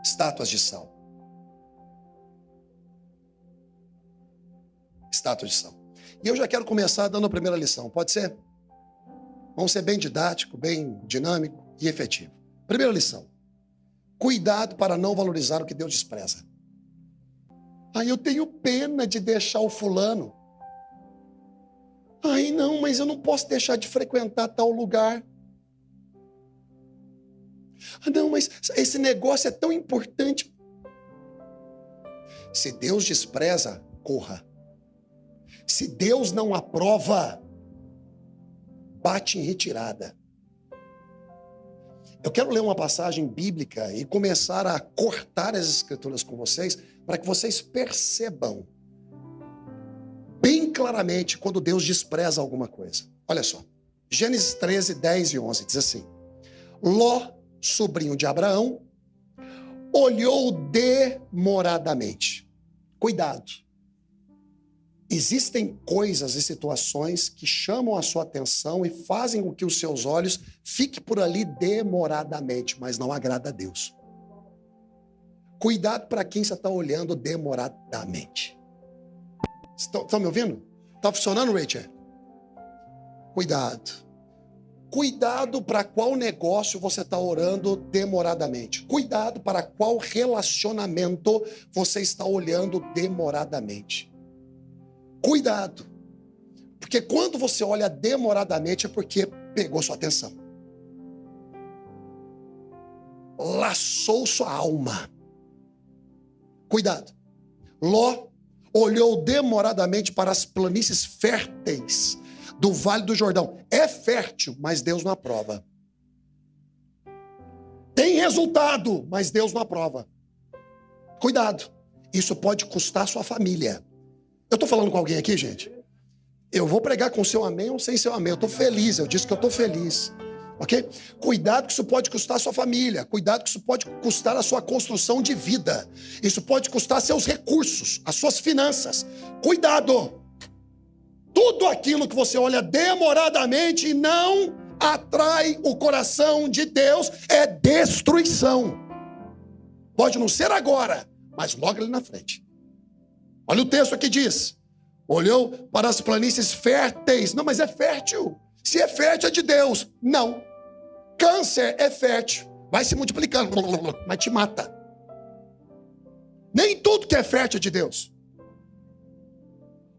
Estátuas de sal. Estátuas de sal. E eu já quero começar dando a primeira lição, pode ser? Vamos ser bem didático, bem dinâmico e efetivo. Primeira lição. Cuidado para não valorizar o que Deus despreza. Eu tenho pena de deixar o fulano. Não, mas eu não posso deixar de frequentar tal lugar. Não, mas esse negócio é tão importante. Se Deus despreza, corra. Se Deus não aprova, bate em retirada. Eu quero ler uma passagem bíblica e começar a cortar as escrituras com vocês, para que vocês percebam bem claramente quando Deus despreza alguma coisa. Olha só, Gênesis 13, 10 e 11, diz assim: Ló, sobrinho de Abraão, olhou demoradamente. Cuidado. Existem coisas e situações que chamam a sua atenção e fazem com que os seus olhos fiquem por ali demoradamente, mas não agrada a Deus. Cuidado para quem você está olhando demoradamente. Estão me ouvindo? Está funcionando, Rachel? Cuidado. Cuidado para qual negócio você está orando demoradamente. Cuidado para qual relacionamento você está olhando demoradamente. Cuidado, porque quando você olha demoradamente é porque pegou sua atenção. Laçou sua alma. Cuidado. Ló olhou demoradamente para as planícies férteis do Vale do Jordão. É fértil, mas Deus não aprova. Tem resultado, mas Deus não aprova. Cuidado. Isso pode custar sua família. Eu estou falando com alguém aqui, gente? Eu vou pregar com seu amém ou sem seu amém. Eu estou feliz, eu disse que eu estou feliz. Ok? Cuidado que isso pode custar a sua família. Cuidado que isso pode custar a sua construção de vida. Isso pode custar seus recursos, as suas finanças. Cuidado! Tudo aquilo que você olha demoradamente e não atrai o coração de Deus é destruição. Pode não ser agora, mas logo ali na frente. Olha o texto aqui diz, olhou para as planícies férteis. Não, mas é fértil. Se é fértil é de Deus. Não. Câncer é fértil. Vai se multiplicando, mas te mata. Nem tudo que é fértil é de Deus.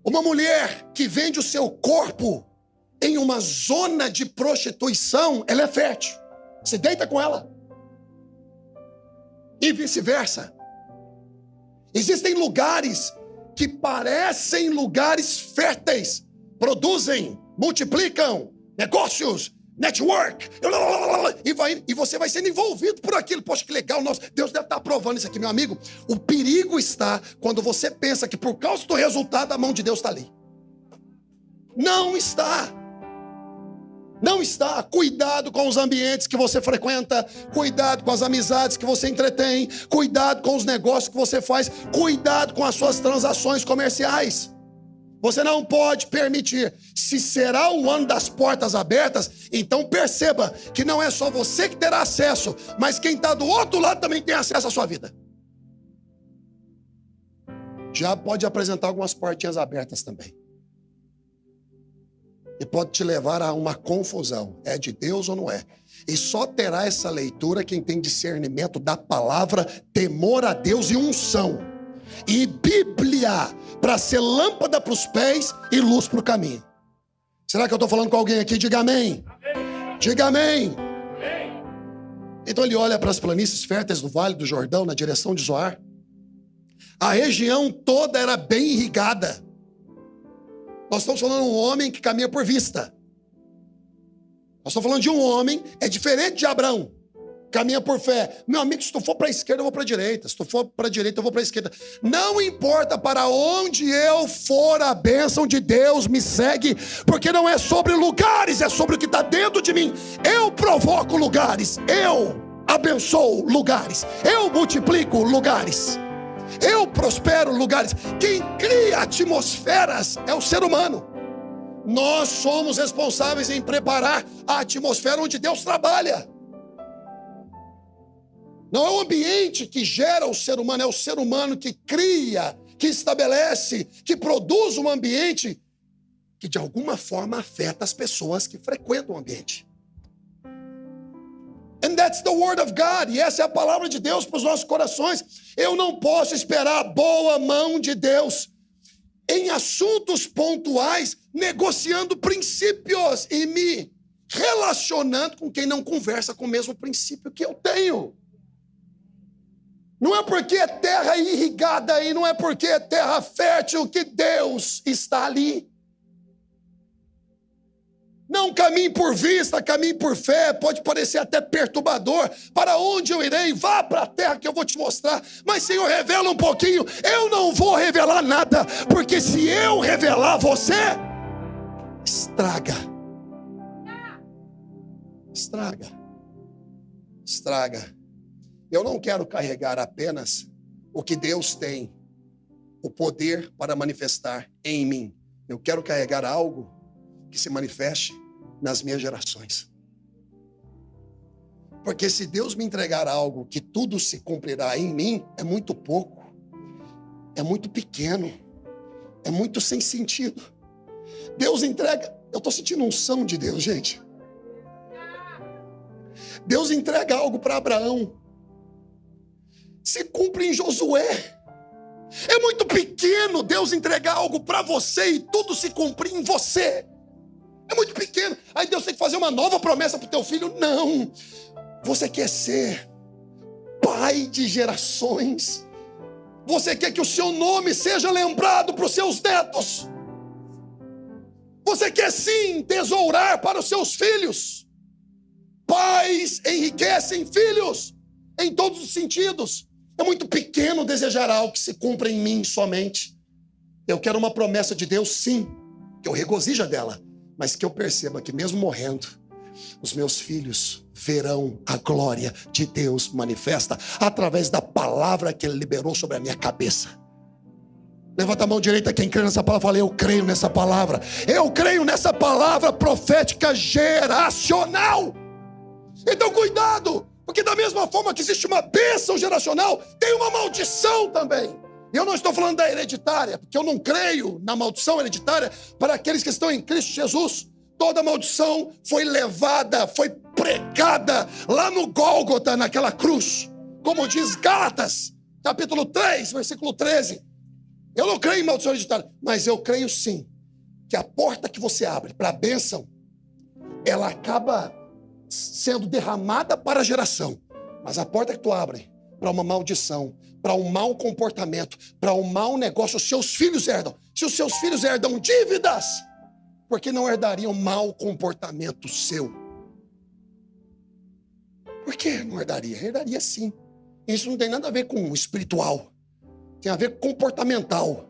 Uma mulher que vende o seu corpo em uma zona de prostituição, ela é fértil. Você deita com ela. E vice-versa. Existem lugares que parecem lugares férteis, produzem, multiplicam, negócios, network, e você vai sendo envolvido por aquilo. Poxa, que legal, nossa, Deus deve estar aprovando isso aqui, meu amigo. O perigo está quando você pensa que por causa do resultado a mão de Deus está ali. Não está. Não está. Cuidado com os ambientes que você frequenta, cuidado com as amizades que você entretém, cuidado com os negócios que você faz, cuidado com as suas transações comerciais. Você não pode permitir. Se será o ano das portas abertas, então perceba que não é só você que terá acesso, mas quem está do outro lado também tem acesso à sua vida. Já pode apresentar algumas portinhas abertas também. E pode te levar a uma confusão. É de Deus ou não é? E só terá essa leitura quem tem discernimento da palavra, temor a Deus e unção. E Bíblia, para ser lâmpada para os pés e luz para o caminho. Será que eu estou falando com alguém aqui? Diga amém. Amém. Diga amém. Amém. Então ele olha para as planícies férteis do Vale do Jordão, na direção de Zoar. A região toda era bem irrigada. Nós estamos falando de um homem que caminha por vista. Nós estamos falando de um homem, é diferente de Abraão, caminha por fé. Meu amigo, se tu for para a esquerda, eu vou para a direita. Se tu for para a direita, eu vou para a esquerda. Não importa para onde eu for, a bênção de Deus me segue, porque não é sobre lugares, é sobre o que está dentro de mim. Eu provoco lugares, eu abençoo lugares, eu multiplico lugares. Eu prospero lugares. Quem cria atmosferas é o ser humano. Nós somos responsáveis em preparar a atmosfera onde Deus trabalha. Não é o ambiente que gera o ser humano, é o ser humano que cria, que estabelece, que produz um ambiente que de alguma forma afeta as pessoas que frequentam o ambiente. And that's the word of God. E essa é a palavra de Deus para os nossos corações. Eu não posso esperar a boa mão de Deus em assuntos pontuais, negociando princípios e me relacionando com quem não conversa com o mesmo princípio que eu tenho. Não é porque é terra irrigada aí, não é porque é terra fértil que Deus está ali. Não caminhe por vista, caminhe por fé, pode parecer até perturbador. Para onde eu irei? Vá para a terra que eu vou te mostrar. Mas, Senhor, revela um pouquinho. Eu não vou revelar nada, porque se eu revelar, você estraga. Estraga. Estraga. Eu não quero carregar apenas o que Deus tem, o poder para manifestar em mim. Eu quero carregar algo que se manifeste nas minhas gerações. Porque se Deus me entregar algo que tudo se cumprirá em mim, é muito pouco, é muito pequeno, é muito sem sentido. Deus entrega, eu estou sentindo unção de Deus, gente. Deus entrega algo para Abraão, se cumpre em Josué. É muito pequeno Deus entregar algo para você e tudo se cumprir em você. É muito pequeno. Aí Deus tem que fazer uma nova promessa para o teu filho. Não. Você quer ser pai de gerações. Você quer que o seu nome seja lembrado para os seus netos. Você quer sim tesourar para os seus filhos. Pais enriquecem filhos em todos os sentidos. É muito pequeno desejar algo que se cumpra em mim somente. Eu quero uma promessa de Deus, sim, que eu regozija dela, mas que eu perceba que mesmo morrendo, os meus filhos verão a glória de Deus manifesta através da palavra que Ele liberou sobre a minha cabeça. Levanta a mão direita quem crê nessa palavra. Fala, eu creio nessa palavra. Eu creio nessa palavra profética geracional. Então cuidado, porque da mesma forma que existe uma bênção geracional, tem uma maldição também. E eu não estou falando da hereditária, porque eu não creio na maldição hereditária para aqueles que estão em Cristo Jesus. Toda maldição foi levada, foi pregada lá no Gólgota, naquela cruz. Como diz Gálatas, capítulo 3, versículo 13. Eu não creio em maldição hereditária, mas eu creio sim que a porta que você abre para a bênção, ela acaba sendo derramada para a geração. Mas a porta que tu abre para uma maldição, para um mau comportamento, para um mau negócio, os seus filhos herdam. Se os seus filhos herdam dívidas, por que não herdariam mau comportamento seu? Por que não herdaria? Herdaria sim. Isso não tem nada a ver com espiritual. Tem a ver com comportamental.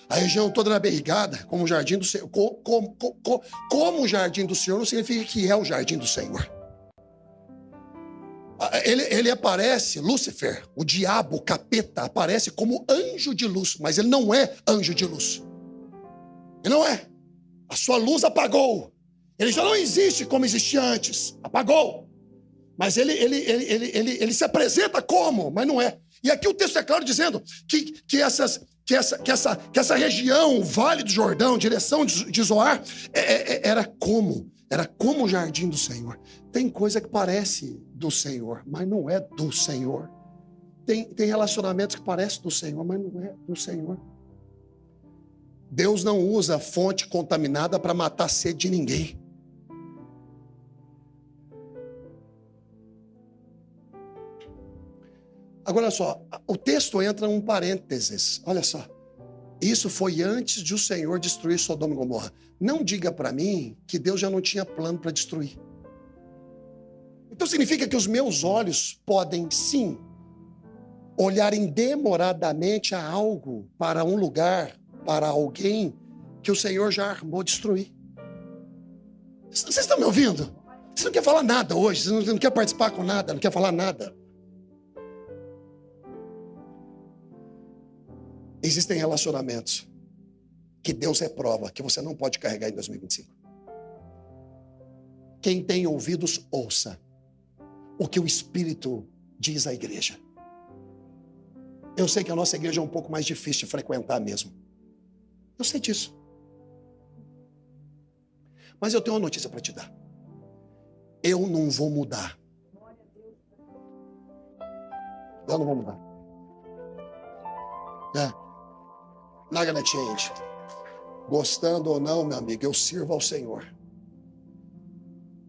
A região toda na barrigada, como o jardim do Senhor. Como o jardim do Senhor não significa que é o jardim do Senhor. Ele aparece, Lúcifer, o diabo, o capeta, aparece como anjo de luz, mas ele não é anjo de luz. Ele não é. A sua luz apagou. Ele já não existe como existia antes. Apagou. Mas ele se apresenta como, mas não é. E aqui o texto é claro dizendo que essa região, o Vale do Jordão, direção de Zoar, era como o jardim do Senhor. Tem coisa que parece do Senhor, mas não é do Senhor. Tem relacionamentos que parecem do Senhor, mas não é do Senhor. Deus não usa fonte contaminada para matar a sede de ninguém. Agora, olha só, o texto entra em um parênteses. Olha só. Isso foi antes de o Senhor destruir Sodoma e Gomorra. Não diga para mim que Deus já não tinha plano para destruir. Então significa que os meus olhos podem, sim, olharem demoradamente a algo, para um lugar, para alguém que o Senhor já armou destruir. Vocês estão me ouvindo? Você não quer falar nada hoje, você não quer participar com nada, não quer falar nada. Existem relacionamentos que Deus reprova, que você não pode carregar em 2025. Quem tem ouvidos, ouça. o que o Espírito diz à igreja. Eu sei que a nossa igreja é um pouco mais difícil de frequentar mesmo. Eu sei disso. Mas eu tenho uma notícia para te dar. Eu não vou mudar. Eu não vou mudar. Not gonna change. Gostando ou não, meu amigo, eu sirvo ao Senhor.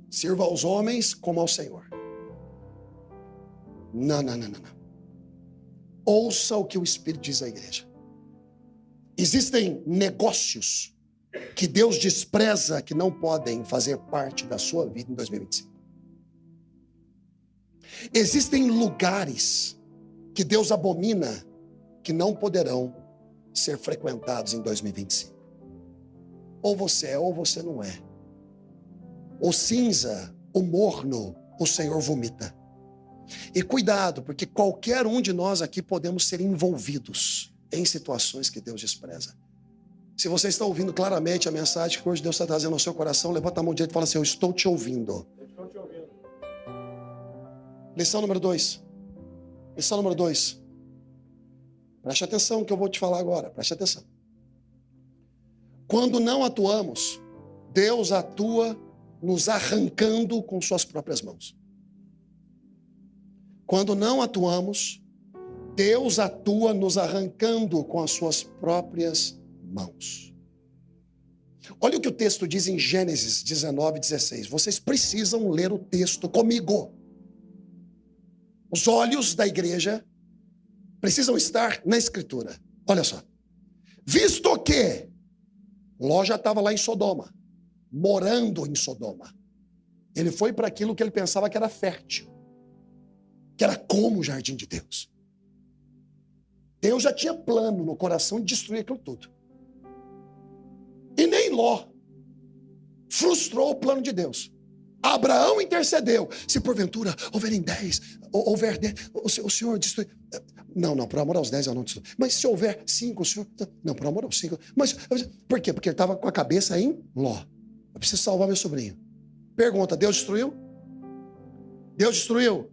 Sirva aos homens como ao Senhor. Não. Ouça o que o Espírito diz à igreja. Existem negócios que Deus despreza, que não podem fazer parte da sua vida em 2025. Existem lugares que Deus abomina, que não poderão ser frequentados em 2025. Ou você é, ou você não é. O cinza, o morno, o Senhor vomita. E cuidado, porque qualquer um de nós aqui podemos ser envolvidos em situações que Deus despreza. Se você está ouvindo claramente a mensagem que hoje Deus está trazendo ao seu coração, levanta a mão direita e fala assim: eu estou te ouvindo. Estou te ouvindo. Lição número 2. Lição número 2. Preste atenção no que eu vou te falar agora. Preste atenção. Quando não atuamos, Deus atua nos arrancando com suas próprias mãos. Quando não atuamos, Deus atua nos arrancando com as suas próprias mãos. Olha o que o texto diz em Gênesis 19:16. Vocês precisam ler o texto comigo. Os olhos da igreja precisam estar na Escritura. Olha só. Visto que Ló já estava lá em Sodoma, morando em Sodoma. Ele foi para aquilo que ele pensava que era fértil, que era como o jardim de Deus. Deus já tinha plano no coração de destruir aquilo tudo. E nem Ló frustrou o plano de Deus. Abraão intercedeu. Se porventura houverem 10, houver 10, o Senhor destrui. Não, por amor aos 10 eu não destruo. Mas se houver 5, o Senhor. Não, por amor aos 5. Mas por quê? Porque ele estava com a cabeça em Ló. Eu preciso salvar meu sobrinho. Pergunta: Deus destruiu? Deus destruiu?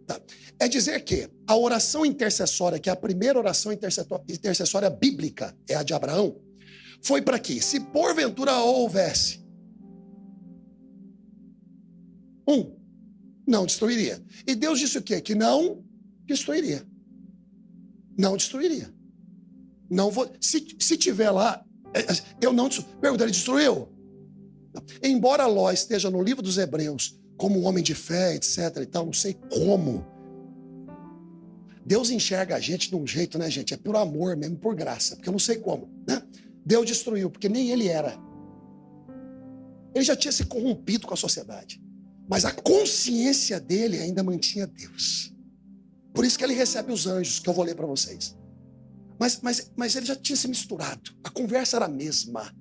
Tá. É dizer que a oração intercessória, que é a primeira oração intercessória bíblica, é a de Abraão, foi para que, se porventura houvesse não destruiria. E Deus disse o quê? Que não destruiria. Não destruiria. Não vou. Se tiver lá, eu não destruo. Pergunta: ele destruiu? Não. Embora Ló esteja no livro dos Hebreus como um homem de fé, etc. e tal, não sei como. Deus enxerga a gente de um jeito, né, gente? É por amor mesmo, por graça, porque eu não sei como, né? Deus destruiu, porque nem ele era. Ele já tinha se corrompido com a sociedade. Mas a consciência dele ainda mantinha Deus. Por isso que ele recebe os anjos, que eu vou ler para vocês. Mas ele já tinha se misturado. A conversa era a mesma.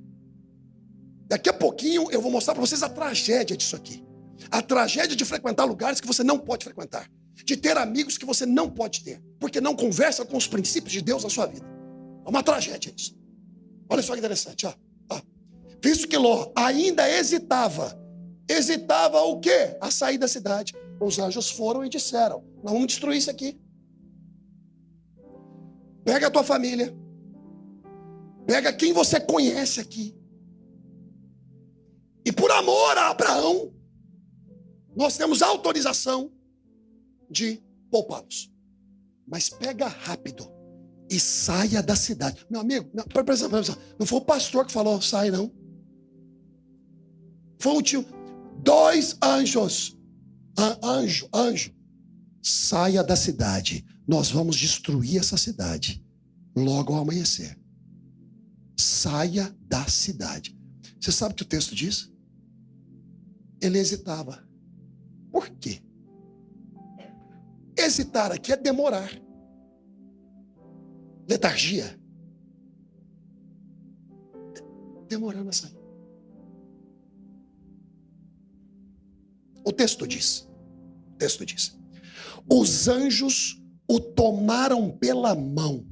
Daqui a pouquinho eu vou mostrar para vocês a tragédia disso aqui. A tragédia de frequentar lugares que você não pode frequentar. De ter amigos que você não pode ter. Porque não conversa com os princípios de Deus na sua vida. É uma tragédia isso. Olha só que interessante. Ó. Visto que Ló ainda hesitava. Hesitava o quê? A sair da cidade. Os anjos foram e disseram: nós vamos destruir isso aqui. Pega a tua família. Pega quem você conhece aqui. E por amor a Abraão, nós temos autorização de poupá-los. Mas pega rápido e saia da cidade. Meu amigo, não foi o pastor que falou sai, não. Foi o tio. 2 anjos. Anjo. Saia da cidade. Nós vamos destruir essa cidade logo ao amanhecer. Saia da cidade. Você sabe o que o texto diz? Ele hesitava. Por quê? Hesitar aqui é demorar. Letargia. Demorando a sair. O texto diz. Os anjos o tomaram pela mão.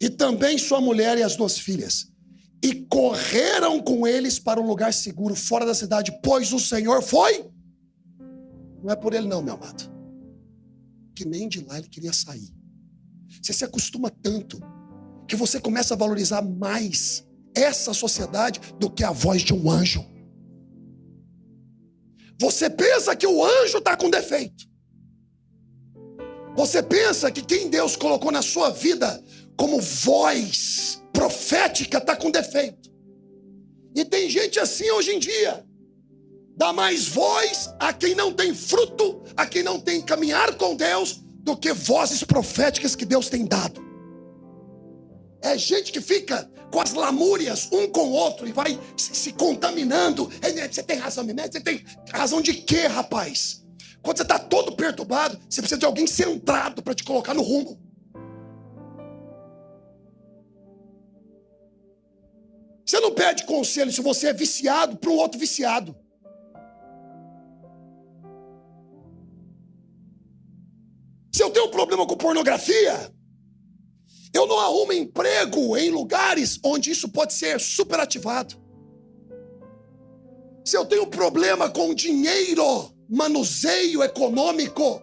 E também sua mulher e as 2 filhas. E correram com eles para um lugar seguro, fora da cidade, pois o Senhor foi Não é por ele não, meu amado. Que nem de lá ele queria sair. Você se acostuma tanto que você começa a valorizar mais essa sociedade do que a voz de um anjo. Você pensa que o anjo está com defeito. Você pensa que quem Deus colocou na sua vida como voz profética está com defeito. E tem gente assim hoje em dia. Dá mais voz a quem não tem fruto, a quem não tem caminhar com Deus, do que vozes proféticas que Deus tem dado. É gente que fica com as lamúrias um com o outro e vai se contaminando. Você tem razão, você tem razão de quê, rapaz? Quando você está todo perturbado, você precisa de alguém centrado para te colocar no rumo. Você não pede conselho se você é viciado para um outro viciado. Se eu tenho um problema com pornografia, eu não arrumo emprego em lugares onde isso pode ser superativado. Se eu tenho problema com dinheiro, manuseio econômico,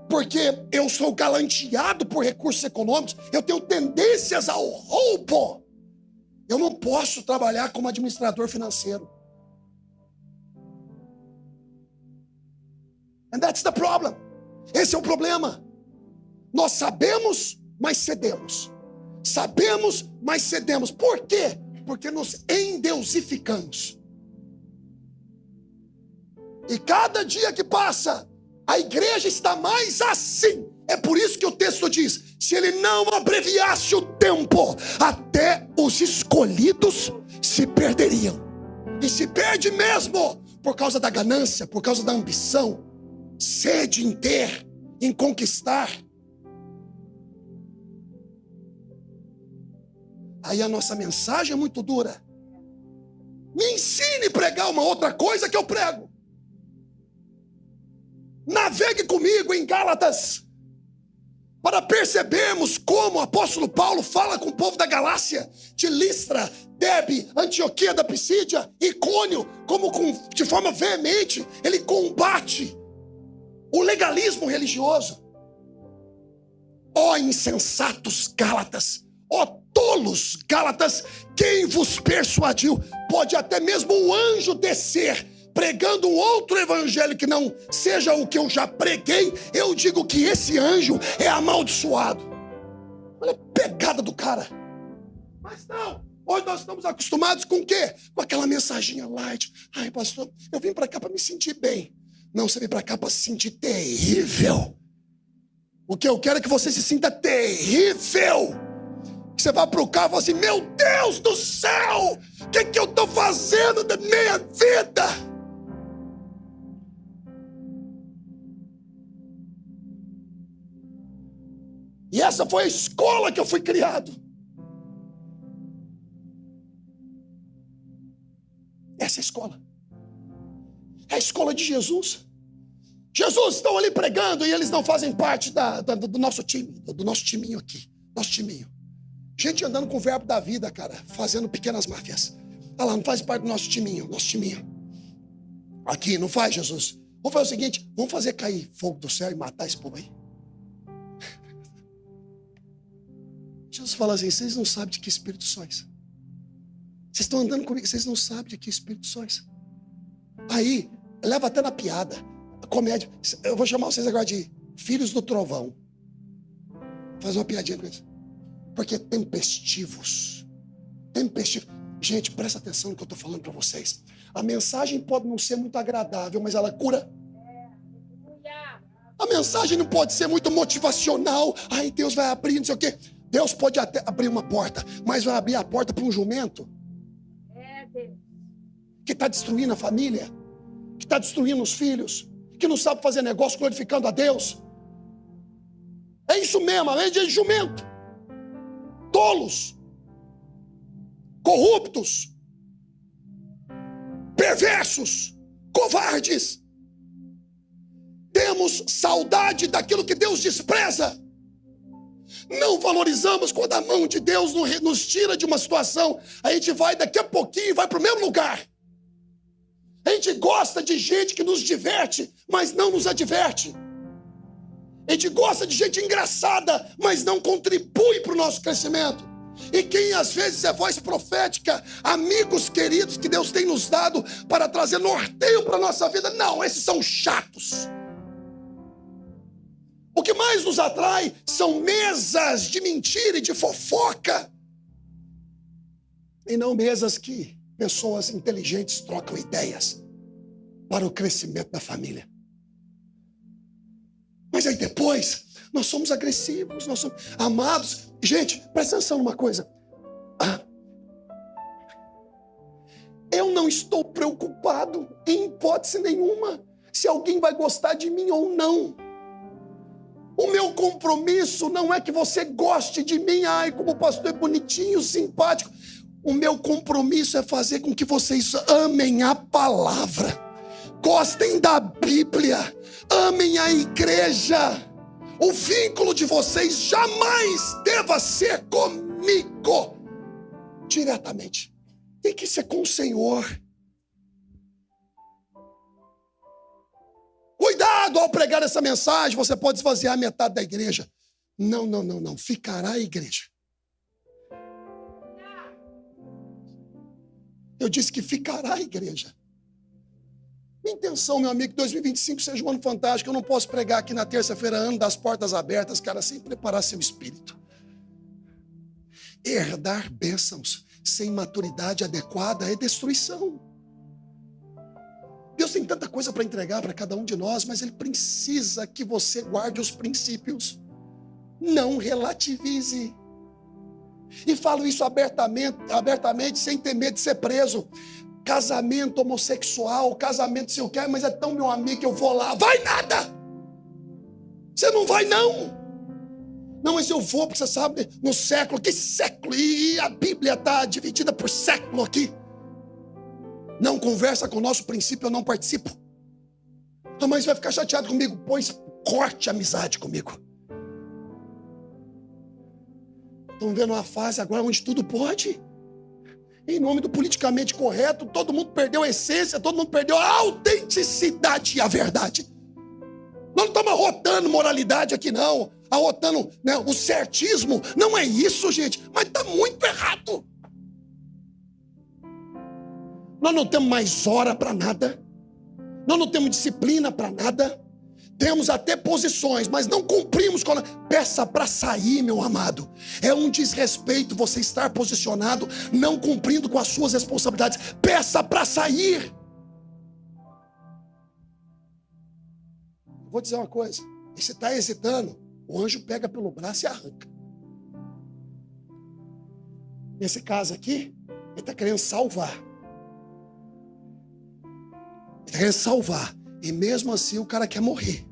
porque eu sou galanteado por recursos econômicos, eu tenho tendências ao roubo, eu não posso trabalhar como administrador financeiro. And that's the problem. Esse é o problema. Nós sabemos, mas cedemos. Sabemos, mas cedemos. Por quê? Porque nos endeusificamos. E cada dia que passa, a igreja está mais assim. É por isso que o texto diz: se ele não abreviasse o tempo, até os escolhidos se perderiam. E se perde mesmo por causa da ganância, por causa da ambição, sede em ter, em conquistar. Aí a nossa mensagem é muito dura. Me ensine a pregar uma outra coisa que eu prego. Navegue comigo em Gálatas, para percebermos como o apóstolo Paulo fala com o povo da Galácia, de Listra, Derbe, Antioquia da Pisídia, Icônio, como de forma veemente ele combate o legalismo religioso. Ó insensatos Gálatas, ó tolos Gálatas, quem vos persuadiu? Pode até mesmo um anjo descer pregando um outro evangelho que não seja o que eu já preguei, eu digo que esse anjo é amaldiçoado. Olha a pegada do cara. Mas não, hoje nós estamos acostumados com o quê? Com aquela mensaginha light. Ai, pastor, eu vim para cá para me sentir bem. Não, você vem para cá para se sentir terrível. O que eu quero é que você se sinta terrível. Que você vá para o carro e fala assim: meu Deus do céu, o que eu estou fazendo da minha vida? E essa foi a escola que eu fui criado. Essa é a escola. É a escola de Jesus. Jesus estão ali pregando e eles não fazem parte do nosso time, do nosso timinho aqui. Nosso timinho. Gente andando com o verbo da vida, cara, fazendo pequenas máfias. Olha lá, não faz parte do nosso timinho, Aqui, não faz, Jesus. Vamos fazer o seguinte, vamos fazer cair fogo do céu e matar esse povo aí. Jesus fala assim: vocês não sabem de que espírito sois. Vocês estão andando comigo, vocês não sabem de que espírito sois. Aí, leva até na piada, a comédia. Eu vou chamar vocês agora de filhos do trovão. Faz uma piadinha com eles. Porque tempestivos. Gente, presta atenção no que eu estou falando para vocês. A mensagem pode não ser muito agradável, mas ela cura. A mensagem não pode ser muito motivacional. Ai, Deus vai abrir, não sei o quê. Deus pode até abrir uma porta, mas vai abrir a porta para um jumento que está destruindo a família, que está destruindo os filhos, que não sabe fazer negócio glorificando a Deus. É isso mesmo, é de jumento. Tolos, corruptos, perversos, covardes. Temos saudade daquilo que Deus despreza. Não valorizamos quando a mão de Deus nos tira de uma situação. A gente vai daqui a pouquinho e vai para o mesmo lugar. A gente gosta de gente que nos diverte, mas não nos adverte. A gente gosta de gente engraçada, mas não contribui para o nosso crescimento. E quem às vezes é voz profética, amigos queridos que Deus tem nos dado para trazer norteio para a nossa vida, não, esses são chatos. O que mais nos atrai são mesas de mentira e de fofoca, e não mesas que pessoas inteligentes trocam ideias para o crescimento da família. Mas aí depois, nós somos agressivos, nós somos amados. Gente, presta atenção numa coisa. Eu não estou preocupado, em hipótese nenhuma, se alguém vai gostar de mim ou não. O meu compromisso não é que você goste de mim, ai, como o pastor é bonitinho, simpático. O meu compromisso é fazer com que vocês amem a palavra, gostem da Bíblia, amem a igreja. O vínculo de vocês jamais deva ser comigo diretamente. Tem que ser com o Senhor. Cuidado ao pregar essa mensagem, você pode esvaziar metade da igreja. Não. Ficará a igreja. Eu disse que ficará a igreja. Minha intenção, meu amigo, que 2025 seja um ano fantástico. Eu não posso pregar aqui na terça-feira, ano das portas abertas, cara, sem preparar seu espírito. Herdar bênçãos sem maturidade adequada é destruição. Deus tem tanta coisa para entregar para cada um de nós, mas Ele precisa que você guarde os princípios. Não relativize. E falo isso abertamente, sem ter medo de ser preso. Casamento homossexual, casamento se eu quero, mas é tão meu amigo que eu vou lá. Vai nada! Você não vai não. Não, mas eu vou, porque você sabe, no século, que século? E a Bíblia está dividida por século aqui. Não conversa com o nosso princípio, eu não participo. Ah, mas vai ficar chateado comigo? Pois corte a amizade comigo. Estão vendo uma fase agora onde tudo pode. Em nome do politicamente correto, todo mundo perdeu a essência, todo mundo perdeu a autenticidade e a verdade. Nós não estamos arrotando moralidade aqui não, arrotando, né, o certismo. Não é isso, gente, mas está muito errado. Nós não temos mais hora para nada. Nós não temos disciplina para nada. Temos até posições, mas não cumprimos com... Peça para sair, meu amado. É um desrespeito você estar posicionado, não cumprindo com as suas responsabilidades. Peça para sair. Vou dizer uma coisa. E se está hesitando, o anjo pega pelo braço e arranca. Nesse caso aqui, ele está querendo salvar. Ele está querendo salvar. E mesmo assim o cara quer morrer.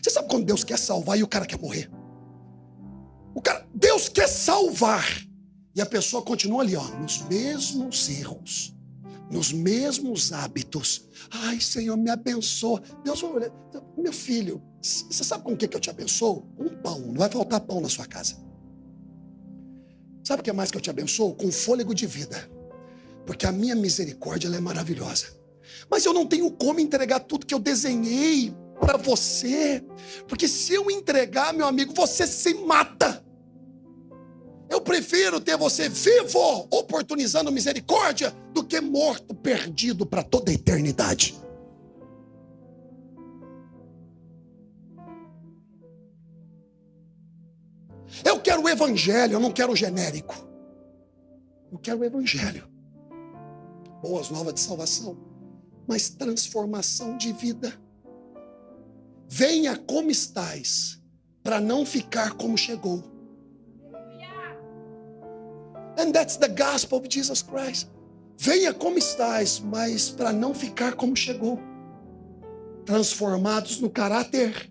Você sabe quando Deus quer salvar e o cara quer morrer? Deus quer salvar. E a pessoa continua ali, ó, nos mesmos erros, nos mesmos hábitos. Ai, Senhor, me abençoa. Deus vai olhar. Meu filho, você sabe com o que eu te abençoo? Um pão, não vai faltar pão na sua casa. Sabe o que mais que eu te abençoo? Com fôlego de vida. Porque a minha misericórdia, ela é maravilhosa. Mas eu não tenho como entregar tudo que eu desenhei para você. Porque se eu entregar, meu amigo, você se mata. Eu prefiro ter você vivo, oportunizando misericórdia, do que morto, perdido para toda a eternidade. Eu quero o evangelho, eu não quero o genérico. Eu quero o evangelho. Boas novas de salvação. Mas transformação de vida. Venha como estás, para não ficar como chegou. And that's the gospel of Jesus Christ. Venha como estás, mas para não ficar como chegou. Transformados no caráter.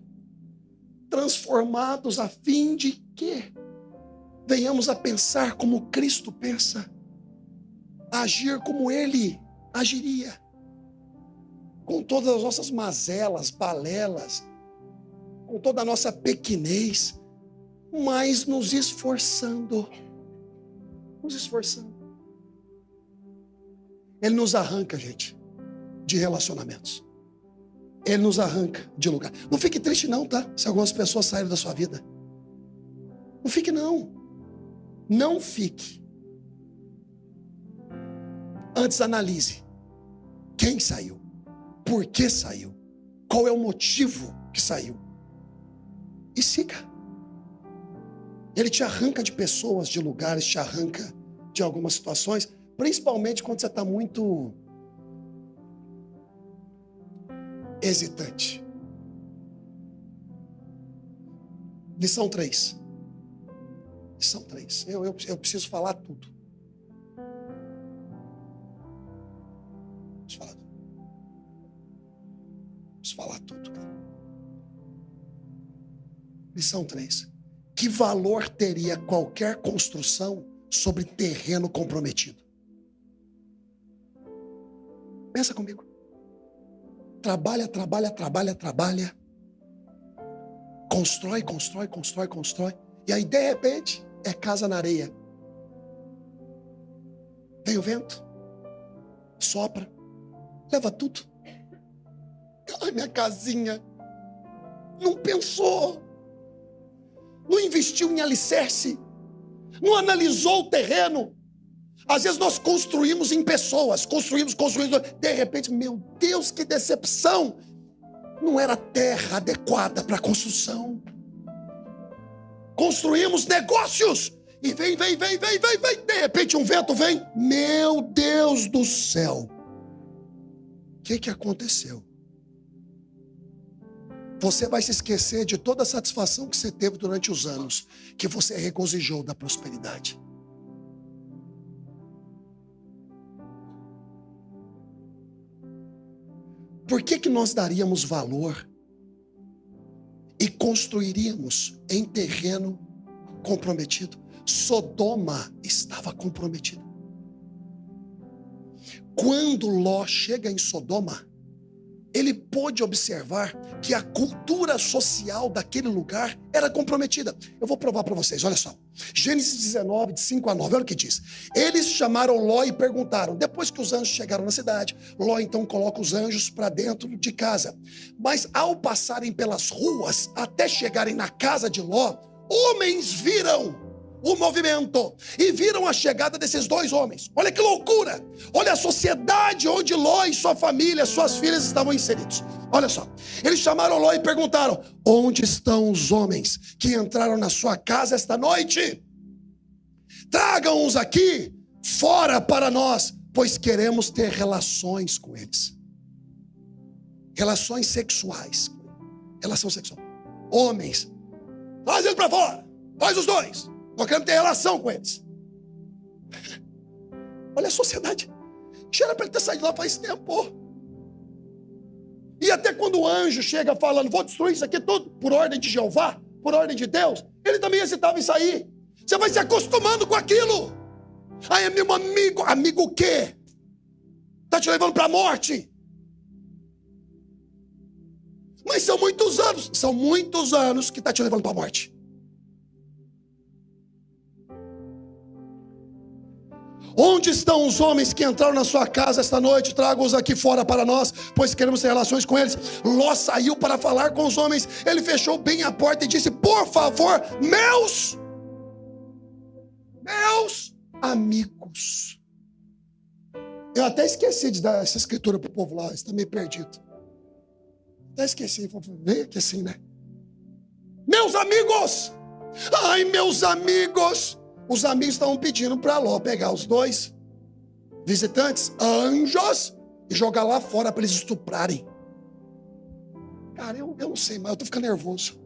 Transformados a fim de que venhamos a pensar como Cristo pensa. Agir como Ele agiria. Com todas as nossas mazelas, balelas, com toda a nossa pequenez, mas nos esforçando. Nos esforçando. Ele nos arranca, gente, de relacionamentos. Ele nos arranca de lugar. Não fique triste não, tá? Se algumas pessoas saíram da sua vida. Não fique não. Não fique. Antes analise. Quem saiu? Por que saiu? Qual é o motivo que saiu? E siga. Ele te arranca de pessoas, de lugares, te arranca de algumas situações, principalmente quando você está muito hesitante. Lição 3. Lição 3. Eu preciso falar tudo. Preciso falar tudo, cara. Lição 3. Que valor teria qualquer construção sobre terreno comprometido? Pensa comigo. Trabalha. Constrói. E aí, de repente, é casa na areia. Vem o vento, sopra, leva tudo. Ai, minha casinha. Não pensou. Não investiu em alicerce. Não analisou o terreno. Às vezes nós construímos em pessoas. Construímos. De repente, meu Deus, que decepção. Não era terra adequada para construção. Construímos negócios. E vem. De repente um vento vem. Meu Deus do céu. O que aconteceu? Você vai se esquecer de toda a satisfação que você teve durante os anos que você regozijou da prosperidade. Por que nós daríamos valor e construiríamos em terreno comprometido? Sodoma estava comprometida. Quando Ló chega em Sodoma, ele pôde observar que a cultura social daquele lugar era comprometida. Eu vou provar para vocês, olha só. Gênesis 19, de 5 a 9, olha o que diz. Eles chamaram Ló e perguntaram, depois que os anjos chegaram na cidade, Ló então coloca os anjos para dentro de casa. Mas ao passarem pelas ruas, até chegarem na casa de Ló, homens viram o movimento e viram a chegada desses dois homens. Olha que loucura! Olha a sociedade onde Ló e sua família, suas filhas estavam inseridos. Olha só, eles chamaram Ló e perguntaram, onde estão os homens que entraram na sua casa esta noite? Tragam-os aqui fora para nós, pois queremos ter relações com eles. Relações sexuais. Relação sexual. Homens, traz eles para fora, traz os dois. Nós queremos ter relação com eles. Olha a sociedade. Já era para ele ter saído lá faz tempo. E até quando o anjo chega falando, vou destruir isso aqui tudo, por ordem de Jeová, por ordem de Deus, ele também hesitava em sair. Você vai se acostumando com aquilo. Aí, meu amigo, amigo o quê? Está te levando para a morte. Mas são muitos anos que está te levando para a morte. Onde estão os homens que entraram na sua casa esta noite? Tragam-os aqui fora para nós, pois queremos ter relações com eles. Ló saiu para falar com os homens. Ele fechou bem a porta e disse, por favor, meus amigos. Eu até esqueci de dar essa escritura para o povo lá, está meio perdido. Até esqueci, veio aqui assim, né? Meus amigos! Ai, meus amigos! Os amigos estavam pedindo para Ló pegar os dois visitantes, anjos, e jogar lá fora para eles estuprarem. Cara, eu não sei, mas eu tô ficando nervoso.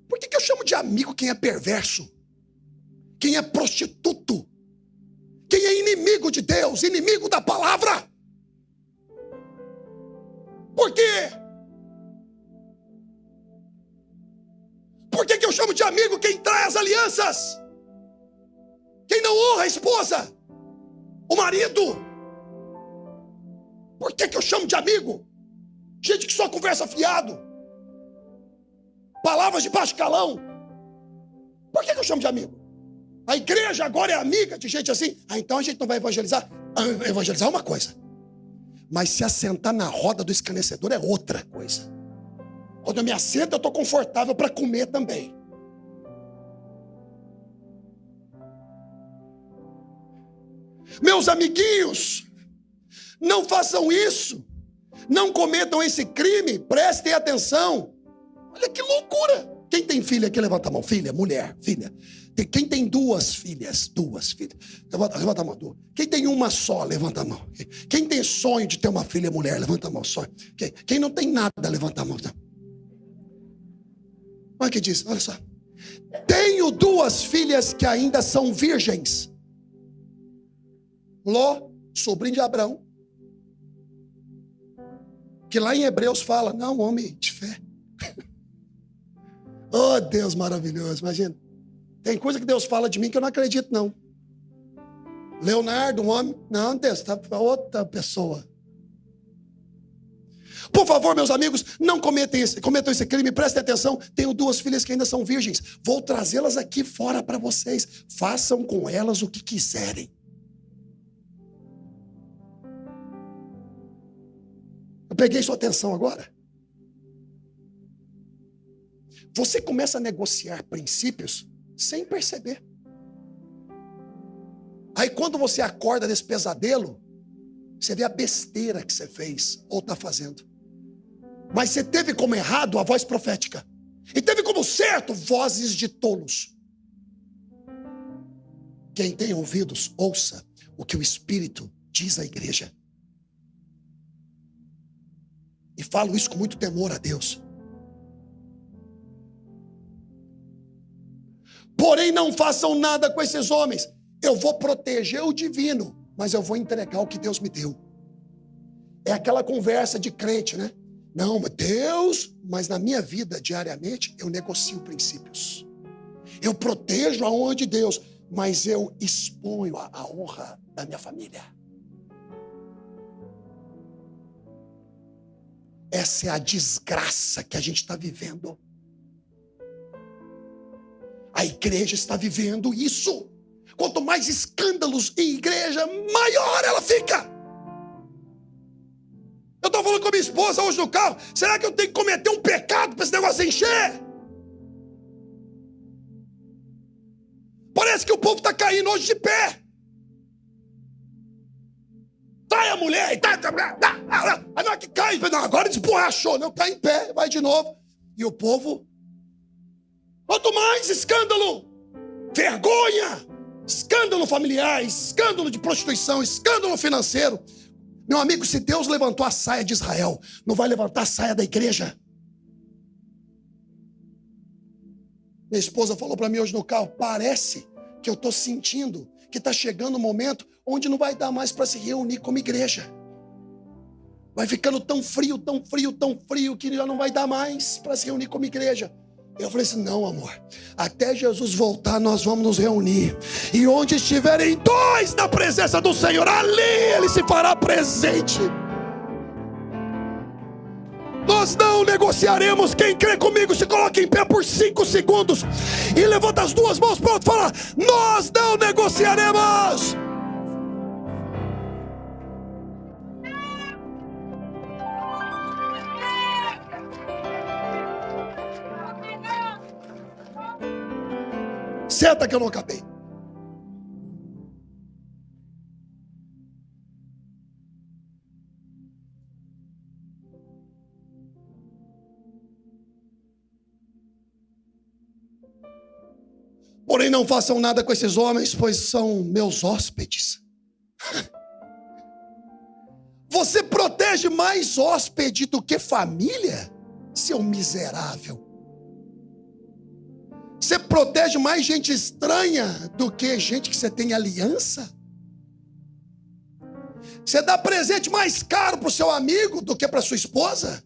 Por que eu chamo de amigo quem é perverso? Quem é prostituto? Quem é inimigo de Deus, inimigo da palavra? Por quê? Por que eu chamo de amigo quem trai as alianças? Quem não honra a esposa? O marido? Por que eu chamo de amigo? Gente que só conversa fiado. Palavras de baixo calão. Por que eu chamo de amigo? A igreja agora é amiga de gente assim. Então a gente não vai evangelizar? Evangelizar é uma coisa. Mas se assentar na roda do escarnecedor é outra coisa. Quando eu me assento, eu estou confortável para comer também. Meus amiguinhos, não façam isso. Não cometam esse crime. Prestem atenção. Olha que loucura. Quem tem filha aqui, levanta a mão. Filha, mulher, filha. Quem tem duas filhas? Duas filhas. Levanta a mão. Duas. Quem tem uma só, levanta a mão. Quem tem sonho de ter uma filha mulher, levanta a mão. Sonho. Quem não tem nada, levanta a mão. Olha o que diz, olha só. Tenho duas filhas que ainda são virgens. Ló, sobrinho de Abraão. Que lá em Hebreus fala, não, homem de fé. Oh, Deus maravilhoso, imagina. Tem coisa que Deus fala de mim que eu não acredito, não. Leonardo, um homem, não, Deus, está outra pessoa. Por favor, meus amigos, não cometam esse crime, prestem atenção. Tenho duas filhas que ainda são virgens. Vou trazê-las aqui fora para vocês. Façam com elas o que quiserem. Eu peguei sua atenção agora. Você começa a negociar princípios sem perceber. Aí quando você acorda desse pesadelo, você vê a besteira que você fez ou está fazendo. Mas você teve como errado a voz profética. E teve como certo vozes de tolos. Quem tem ouvidos, ouça o que o Espírito diz à igreja. E falo isso com muito temor a Deus. Porém, não façam nada com esses homens. Eu vou proteger o divino, mas eu vou entregar o que Deus me deu. É aquela conversa de crente, né? Não, Deus, mas na minha vida, diariamente, eu negocio princípios. Eu protejo a honra de Deus, mas eu exponho a honra da minha família. Essa é a desgraça que a gente está vivendo. A igreja está vivendo isso. Quanto mais escândalos em igreja, maior ela fica. Eu estou falando com a minha esposa hoje no carro. Será que eu tenho que cometer um pecado para esse negócio encher? Parece que o povo está caindo hoje de pé. Trai a mulher, aí não é que cai, não, agora desborrachou, não, cai em pé, vai de novo. E o povo, quanto mais escândalo, vergonha, escândalo familiar, escândalo de prostituição, escândalo financeiro. Meu amigo, se Deus levantou a saia de Israel, não vai levantar a saia da igreja? Minha esposa falou para mim hoje no carro, parece que eu estou sentindo que está chegando um momento onde não vai dar mais para se reunir como igreja. Vai ficando tão frio, tão frio, tão frio, que já não vai dar mais para se reunir como igreja. Eu falei assim, não, amor, até Jesus voltar nós vamos nos reunir. E onde estiverem dois na presença do Senhor, ali Ele se fará presente. Nós não negociaremos. Quem crê comigo se coloca em pé por 5 segundos e levanta as duas mãos para o outro e fala, nós não negociaremos. Senta que eu não acabei. Porém, não façam nada com esses homens, pois são meus hóspedes. Você protege mais hóspede do que família, seu miserável? Você protege mais gente estranha do que gente que você tem aliança? Você dá presente mais caro para o seu amigo do que para sua esposa?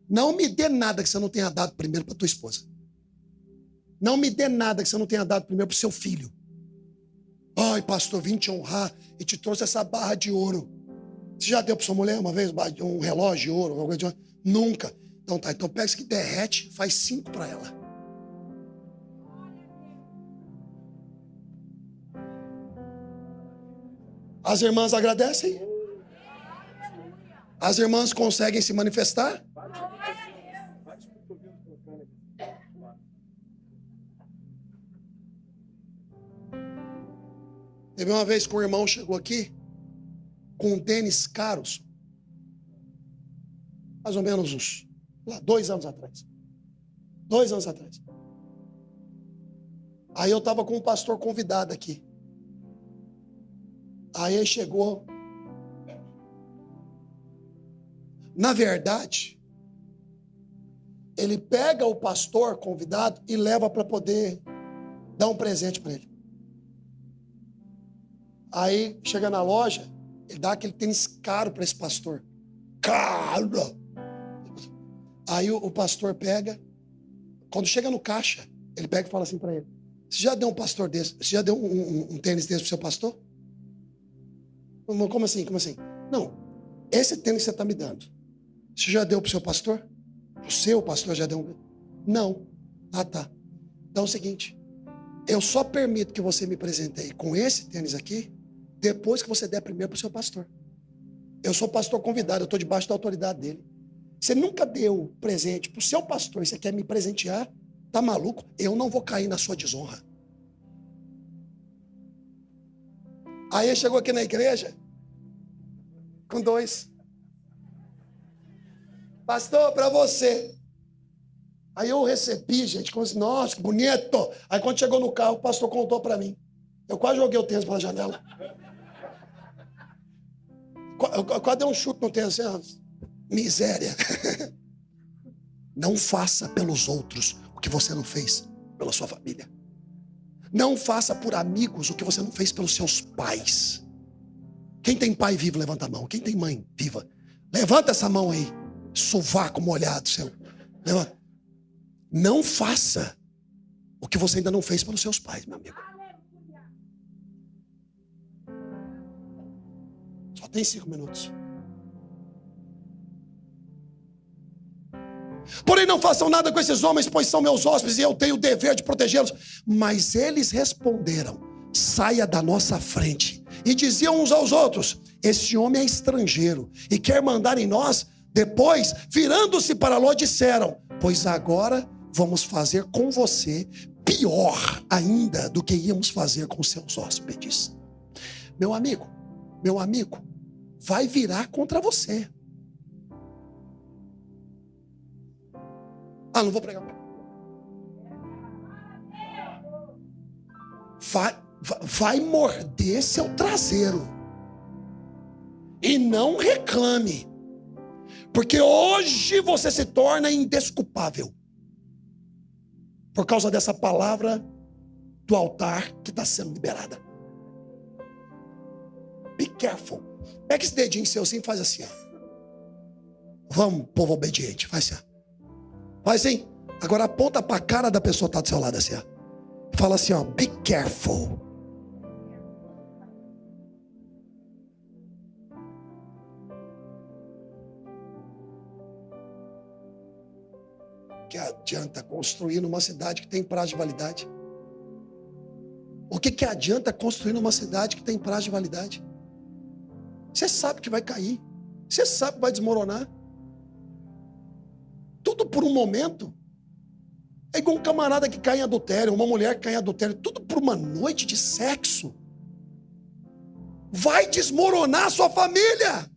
Não me dê nada que você não tenha dado primeiro para tua esposa. Não me dê nada que você não tenha dado primeiro para o seu filho. Ai, pastor, vim te honrar e te trouxe essa barra de ouro. Você já deu para sua mulher uma vez um relógio de ouro? Alguma coisa de ouro? Nunca. Então tá, então pega isso que derrete, faz 5 para ela. As irmãs agradecem? As irmãs conseguem se manifestar? Teve uma vez que um irmão chegou aqui com tênis caros, mais ou menos uns 2 anos atrás. 2 anos atrás. Aí eu estava com um pastor convidado aqui. Aí ele chegou. Na verdade, ele pega o pastor convidado e leva para poder dar um presente para ele. Aí chega na loja, ele dá aquele tênis caro para esse pastor. Caro! Aí o pastor pega, quando chega no caixa, ele pega e fala assim para ele: você já deu um pastor desse? Você já deu um tênis desse pro seu pastor? Como assim? Como assim? Não, esse tênis que você está me dando, você já deu pro seu pastor? O seu pastor já deu um? Não. Ah, tá. Então é o seguinte, eu só permito que você me presenteie com esse tênis aqui depois que você der primeiro pro seu pastor. Eu sou pastor convidado, eu estou debaixo da autoridade dele. Você nunca deu presente pro seu pastor e você quer me presentear? Tá maluco? Eu não vou cair na sua desonra. Aí ele chegou aqui na igreja com 2. Pastor, para você. Aí eu recebi, gente, como assim, nossa, que bonito. Aí quando chegou no carro, o pastor contou para mim. Eu quase joguei o tênis pela janela. Eu quase dei um chute no tênis, assim, miséria. Não faça pelos outros o que você não fez pela sua família. Não faça por amigos o que você não fez pelos seus pais. Quem tem pai vivo, levanta a mão. Quem tem mãe viva, levanta essa mão aí. Sovaco molhado seu. Levanta. Não faça o que você ainda não fez pelos seus pais, meu amigo. Só tem 5 minutos. Porém não façam nada com esses homens, pois são meus hóspedes e eu tenho o dever de protegê-los. Mas eles responderam: saia da nossa frente. E diziam uns aos outros: esse homem é estrangeiro e quer mandar em nós. Depois, virando-se para Ló, disseram: pois agora vamos fazer com você pior ainda do que íamos fazer com seus hóspedes. Meu amigo, vai virar contra você. Ah, não vou pregar. Vai morder seu traseiro. E não reclame. Porque hoje você se torna indesculpável. Por causa dessa palavra do altar que está sendo liberada. Be careful. Pega esse dedinho seu assim e faz assim, ó. Vamos, povo obediente. Faz assim, ó. Faz assim. Agora aponta para a cara da pessoa que está do seu lado assim, ó. Fala assim, ó. Be careful. Que adianta construir numa cidade que tem prazo de validade? O que adianta construir numa cidade que tem prazo de validade? Você sabe que vai cair. Você sabe que vai desmoronar. Tudo por um momento. É igual um camarada que cai em adultério, uma mulher que cai em adultério. Tudo por uma noite de sexo. Vai desmoronar a sua família.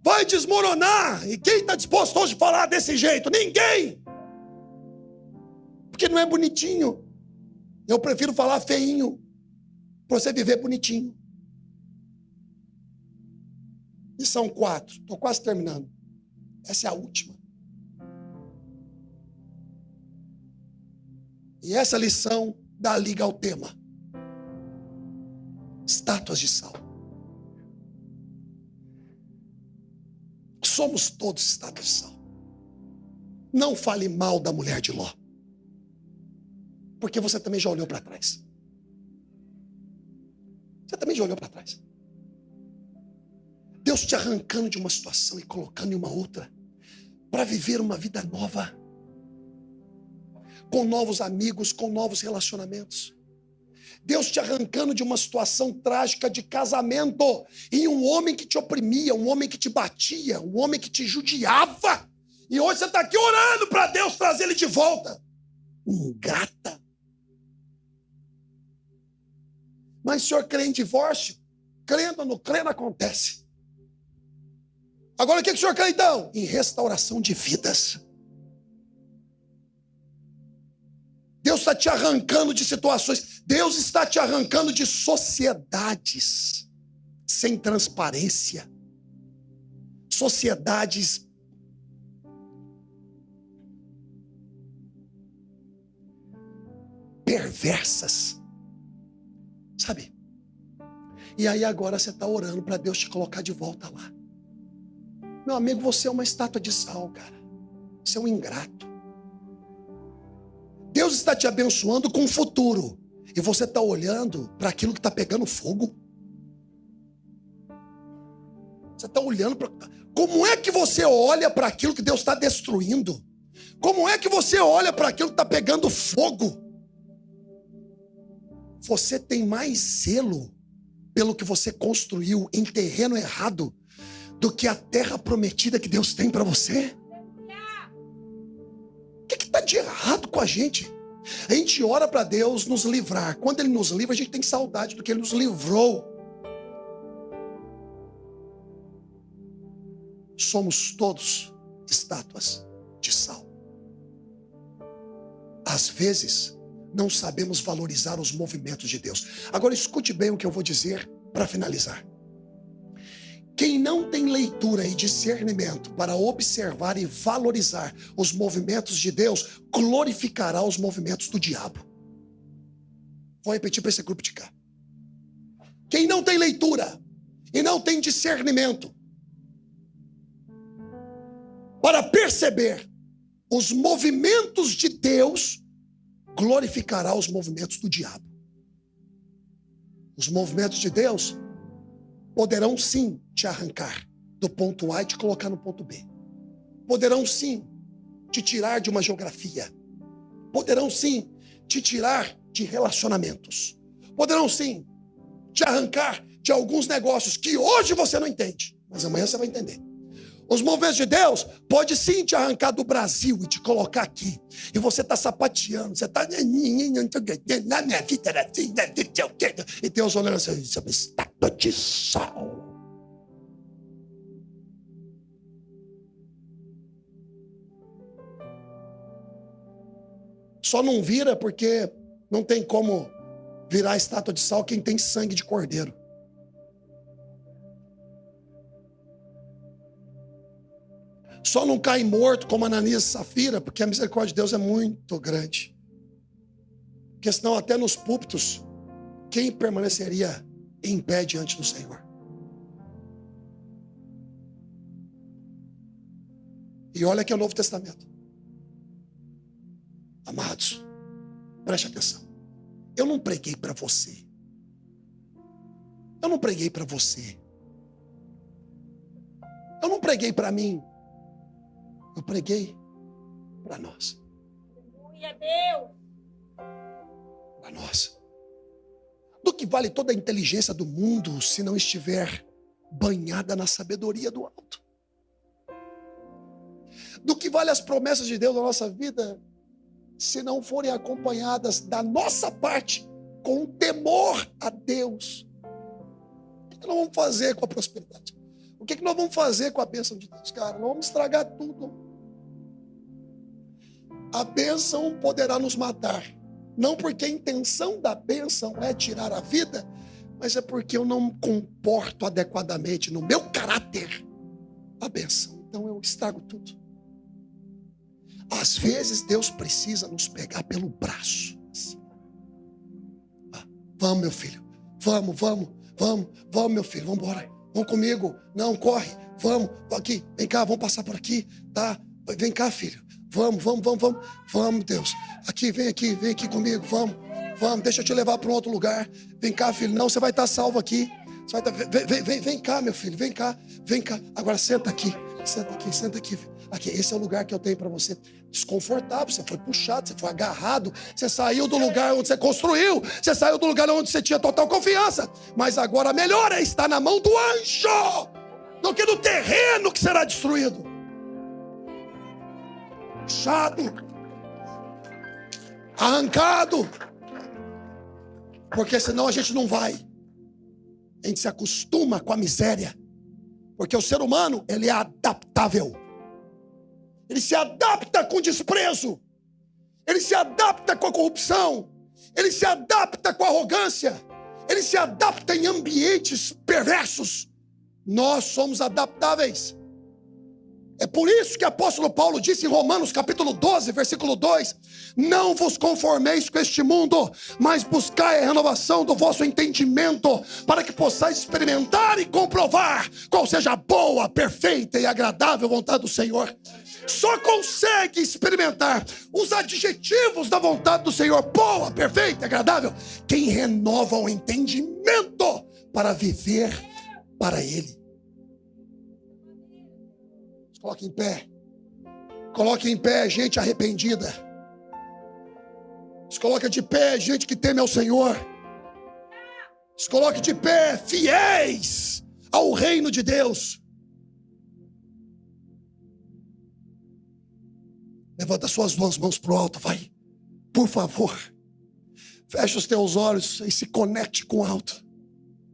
Vai desmoronar. E quem está disposto hoje a falar desse jeito? Ninguém. Porque não é bonitinho. Eu prefiro falar feinho, para você viver bonitinho. Lição 4. Estou quase terminando. Essa é a última. E essa lição dá liga ao tema. Estátuas de sal. Somos todos estátuas de sal. Não fale mal da mulher de Ló. Porque você também já olhou para trás. Você também já olhou para trás. Deus te arrancando de uma situação e colocando em uma outra. Para viver uma vida nova. Com novos amigos, com novos relacionamentos. Deus te arrancando de uma situação trágica de casamento, e um homem que te oprimia, um homem que te batia, um homem que te judiava, e hoje você está aqui orando para Deus trazer ele de volta. Ingrata. Mas o senhor crê em divórcio? Crendo ou não crendo, acontece. Agora o que o senhor crê então? Em restauração de vidas. Deus está te arrancando de situações. Deus está te arrancando de sociedades sem transparência. Sociedades perversas. Sabe? E aí agora você está orando para Deus te colocar de volta lá. Meu amigo, você é uma estátua de sal, cara. Você é um ingrato. Deus está te abençoando com o futuro. E você está olhando para aquilo que está pegando fogo. Você está olhando para... Como é que você olha para aquilo que Deus está destruindo? Como é que você olha para aquilo que está pegando fogo? Você tem mais zelo pelo que você construiu em terreno errado do que a terra prometida que Deus tem para você? O que está de errado com a gente? A gente ora para Deus nos livrar. Quando Ele nos livra, a gente tem saudade do que Ele nos livrou. Somos todos estátuas de sal. Às vezes, não sabemos valorizar os movimentos de Deus. Agora escute bem o que eu vou dizer para finalizar. Quem não tem leitura e discernimento para observar e valorizar os movimentos de Deus, glorificará os movimentos do diabo. Vou repetir para esse grupo de cá. Quem não tem leitura e não tem discernimento para perceber os movimentos de Deus, glorificará os movimentos do diabo. Os movimentos de Deus poderão sim te arrancar do ponto A e te colocar no ponto B. Poderão sim te tirar de uma geografia. Poderão sim te tirar de relacionamentos. Poderão sim te arrancar de alguns negócios que hoje você não entende, mas amanhã você vai entender. Os movimentos de Deus pode sim te arrancar do Brasil e te colocar aqui. E você está sapateando, você está... Na minha vida era assim, e Deus olhando assim, isso é uma estátua de sal. Só não vira porque não tem como virar estátua de sal quem tem sangue de cordeiro. Só não cai morto como Ananias e Safira, porque a misericórdia de Deus é muito grande. Porque senão até nos púlpitos, quem permaneceria em pé diante do Senhor? E olha que é o Novo Testamento. Amados, preste atenção. Eu não preguei para você. Eu não preguei para você. Eu não preguei para mim. Eu preguei para nós. Aleluia, Deus. Para nós. Do que vale toda a inteligência do mundo se não estiver banhada na sabedoria do alto? Do que vale as promessas de Deus na nossa vida se não forem acompanhadas da nossa parte com temor a Deus? O que nós vamos fazer com a prosperidade? O que nós vamos fazer com a bênção de Deus? Cara, nós vamos estragar tudo. A bênção poderá nos matar. Não porque a intenção da bênção é tirar a vida, mas é porque eu não comporto adequadamente no meu caráter a bênção. Então eu estrago tudo. Às vezes Deus precisa nos pegar pelo braço. Assim. Vamos, meu filho. Vamos, meu filho. Vamos embora. Vamos comigo. Não, corre. Vamos. Aqui. Vem cá, vamos passar por aqui. Tá? Vem cá, filho. Vamos. Vamos, Deus. Aqui, vem aqui comigo. Vamos. Deixa eu te levar para um outro lugar. Vem cá, filho. Não, você vai estar salvo aqui. Você vai estar... Vem cá, meu filho. Vem cá. Agora senta aqui. Senta aqui, senta aqui. Aqui, esse é o lugar que eu tenho para você. Desconfortável, você foi puxado, você foi agarrado, você saiu do lugar onde você construiu, você saiu do lugar onde você tinha total confiança. Mas agora melhor é estar na mão do anjo do que no terreno que será destruído. Puxado, arrancado, porque senão a gente não vai. A gente se acostuma com a miséria. Porque o ser humano, ele é adaptável. Ele se adapta com desprezo. Ele se adapta com a corrupção. Ele se adapta com a arrogância. Ele se adapta em ambientes perversos. Nós somos adaptáveis. É por isso que o apóstolo Paulo disse em Romanos capítulo 12, versículo 2: não vos conformeis com este mundo, mas buscai a renovação do vosso entendimento, para que possais experimentar e comprovar qual seja a boa, perfeita e agradável vontade do Senhor. Só consegue experimentar os adjetivos da vontade do Senhor, boa, perfeita e agradável, quem renova o entendimento para viver para Ele. Coloque em pé. Coloque em pé gente arrependida. Se coloque de pé gente que teme ao Senhor. Se coloque de pé fiéis ao reino de Deus. Levanta suas duas mãos para o alto, vai. Por favor. Feche os teus olhos e se conecte com o alto.